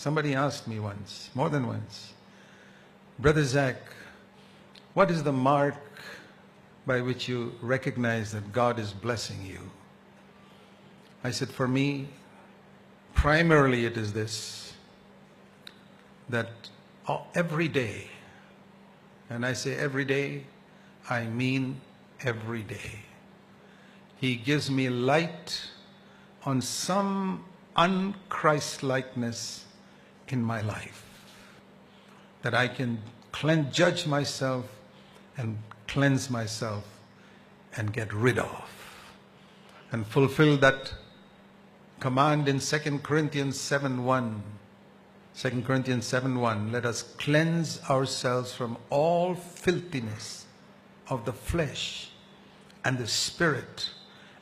Somebody asked me once, more than once, Brother Zac, what is the mark by which you recognize that God is blessing you? I said, for me, primarily it is this, that every day, and I say every day, I mean every day, He gives me light on some un-Christ-likeness in my life, that I can judge myself and cleanse myself and get rid of and fulfill that command in 2 Corinthians 7:1. 2 Corinthians 7:1, let us cleanse ourselves from all filthiness of the flesh and the spirit,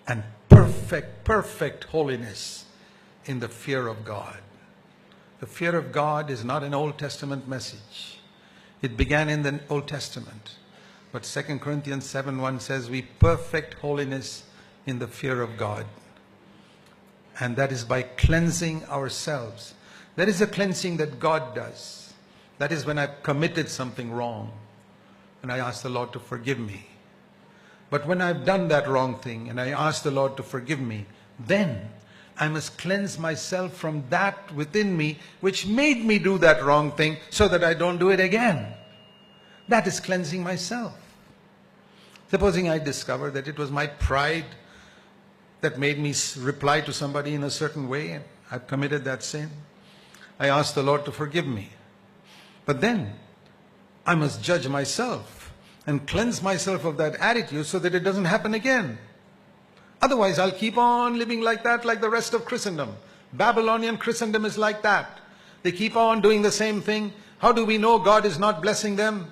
and perfect holiness in the fear of God. The fear of God is not an Old Testament message. It began in the Old Testament. But 2 Corinthians 7:1 says we perfect holiness in the fear of God. And that is by cleansing ourselves. That is a cleansing that God does. That is when I've committed something wrong and I ask the Lord to forgive me. But when I've done that wrong thing and I ask the Lord to forgive me, then I must cleanse myself from that within me which made me do that wrong thing so that I don't do it again. That is cleansing myself. Supposing I discover that it was my pride that made me reply to somebody in a certain way and I've committed that sin. I ask the Lord to forgive me. But then I must judge myself and cleanse myself of that attitude so that it doesn't happen again. Otherwise, I'll keep on living like that, like the rest of Christendom. Babylonian Christendom is like that. They keep on doing the same thing. How do we know God is not blessing them?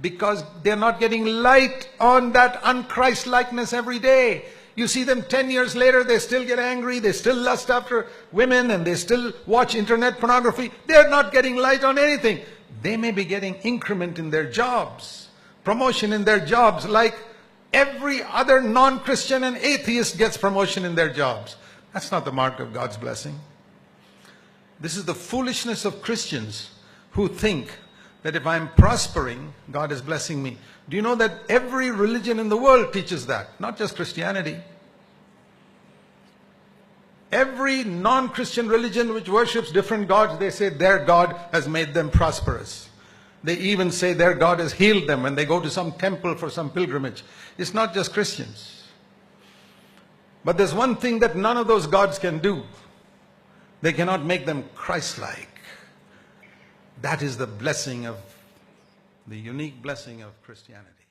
Because they're not getting light on that un-Christ-likeness every day. You see them 10 years later, they still get angry, they still lust after women, and they still watch internet pornography. They're not getting light on anything. They may be getting increment in their jobs, promotion in their jobs, like every other non-Christian and atheist gets promotion in their jobs. That's not the mark of God's blessing. This is the foolishness of Christians who think that if I'm prospering, God is blessing me. Do you know that every religion in the world teaches that? Not just Christianity. Every non-Christian religion which worships different gods, they say their God has made them prosperous. They even say their God has healed them when they go to some temple for some pilgrimage. It's not just Christians. But there's one thing that none of those gods can do. They cannot make them Christ-like. That is the blessing of, the unique blessing of Christianity.